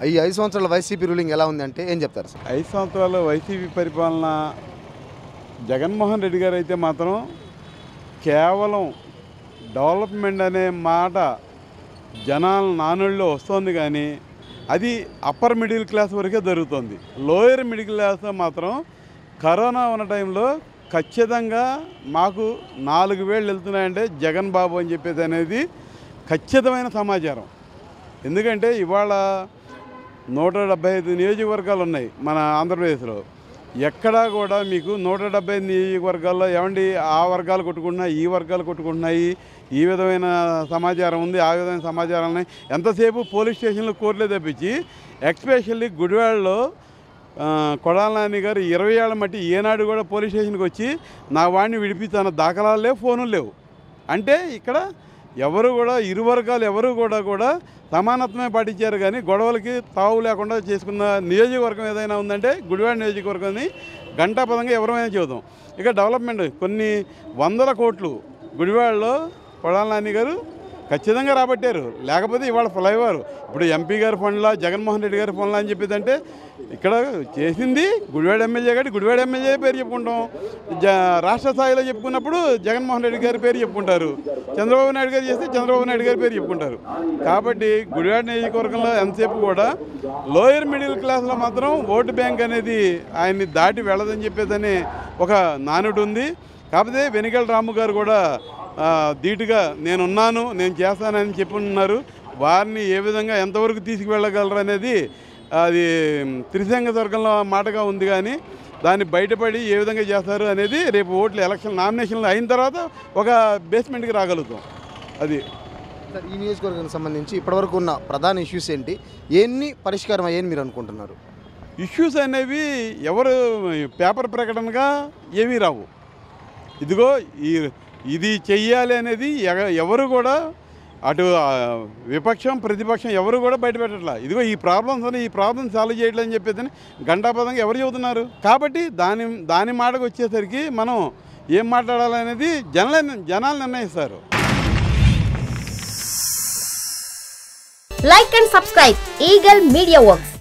ఈ 5 సంవత్సరాల YCP ruling ఎలా ఉందంటే ఏం చెప్తారు సార్? 5 సంవత్సరాల వైసీపీ పరిపాలన జగన్మోహన్ రెడ్డి గారు అయితే మాత్రం కేవలం డెవలప్మెంట్ అనే మాట జనాల నానుల్లో వస్తుంది, కానీ అది అప్పర్ మిడిల్ క్లాస్ వరకే జరుగుతుంది. లోయర్ మిడిల్ క్లాస్ మాత్రం కరోనా ఉన్న టైంలో ఖచ్చితంగా మాకు 4,000 వెళ్తున్నాయంటే జగన్ బాబు అని చెప్పేది అనేది ఖచ్చితమైన సమాచారం. ఎందుకంటే ఇవాళ 175 నియోజకవర్గాలు ఉన్నాయి మన ఆంధ్రప్రదేశ్లో. ఎక్కడా కూడా మీకు 175 నియోజకవర్గాల్లో ఏమండి ఆ వర్గాలు కొట్టుకుంటున్నాయి, ఈ వర్గాలు కొట్టుకుంటున్నాయి, ఈ విధమైన సమాచారం ఉంది, ఆ విధమైన సమాచారాన్ని ఎంతసేపు పోలీస్ స్టేషన్లో కోర్టులో తెప్పించి, ఎస్పెషల్లీ గుడివాడలో కొడాల నాని గారు 20 ఏళ్ల మట్టి ఏనాడు కూడా పోలీస్ స్టేషన్కి వచ్చి నా వాడిని విడిపిస్తాను దాఖలాలు లేవు, ఫోనులు లేవు. అంటే ఇక్కడ ఎవరు కూడా ఇరు వర్గాలు ఎవరు కూడా సమానత్వమే పాటించారు, కానీ గొడవలకి తావు లేకుండా చేసుకున్న నియోజకవర్గం ఏదైనా ఉందంటే గుడివాడ నియోజకవర్గాన్ని గంటాపదంగా ఎవరైనా చెబుతాం. ఇక డెవలప్మెంట్ కొన్ని 100 కోట్లు గుడివాడలో కొడాల నాని గారు ఖచ్చితంగా రాబట్టారు. లేకపోతే ఇవాళ ఫ్లైఓవర్ ఇప్పుడు ఎంపీ గారి ఫండ్లా జగన్మోహన్ రెడ్డి గారి ఫండ్లా అని చెప్పేదంటే ఇక్కడ చేసింది గుడివాడ ఎమ్మెల్యే కాబట్టి గుడివాడ ఎమ్మెల్యే పేరు చెప్పుకుంటాం. రాష్ట్ర స్థాయిలో చెప్పుకున్నప్పుడు జగన్మోహన్ రెడ్డి గారి పేరు చెప్పుకుంటారు, చంద్రబాబు నాయుడు గారు చేస్తే చంద్రబాబు నాయుడు గారి పేరు చెప్పుకుంటారు. కాబట్టి గుడివాడ నియోజకవర్గంలో ఎంతసేపు కూడా లోయర్ మిడిల్ క్లాస్లో మాత్రం ఓటు బ్యాంక్ అనేది ఆయన్ని దాటి వెళ్ళదని చెప్పేదని ఒక నానుడు ఉంది. కాకపోతే వెనిగల రాము గారు కూడా ధీటుగా నేనున్నాను, నేను చేస్తానని చెప్పున్నారు. వారిని ఏ విధంగా ఎంతవరకు తీసుకువెళ్ళగలరు అనేది అది త్రిశంగ స్వర్గంలో మాటగా ఉంది, కానీ దాన్ని బయటపడి ఏ విధంగా చేస్తారు అనేది రేపు ఓట్లు ఎలక్షన్ నామినేషన్లు అయిన తర్వాత ఒక బేస్మెంట్కి రాగలుగుతాం. అది ఈ నియోజకవర్గానికి సంబంధించి ఇప్పటివరకు ఉన్న ప్రధాన ఇష్యూస్ ఏంటి, ఎన్ని పరిష్కారం అయ్యాయని మీరు అనుకుంటున్నారు? ఇష్యూస్ అనేవి ఎవరు పేపర్ ప్రకటనగా ఏమీ రావు. ఇదిగో ఇది చెయ్యాలి అనేది ఎవరు కూడా అటు విపక్షం ప్రతిపక్షం ఎవరు కూడా బయటపెట్టట్లా. ఇదిగో ఈ ప్రాబ్లమ్స్ సాల్వ్ చేయట్లేదని చెప్పేసి గంటాపదంగా ఎవరు చెబుతున్నారు. కాబట్టి దాని మాటకు వచ్చేసరికి మనం ఏం మాట్లాడాలనేది జనాలు నిర్ణయిస్తారు. Like and subscribe Eagle Media Works.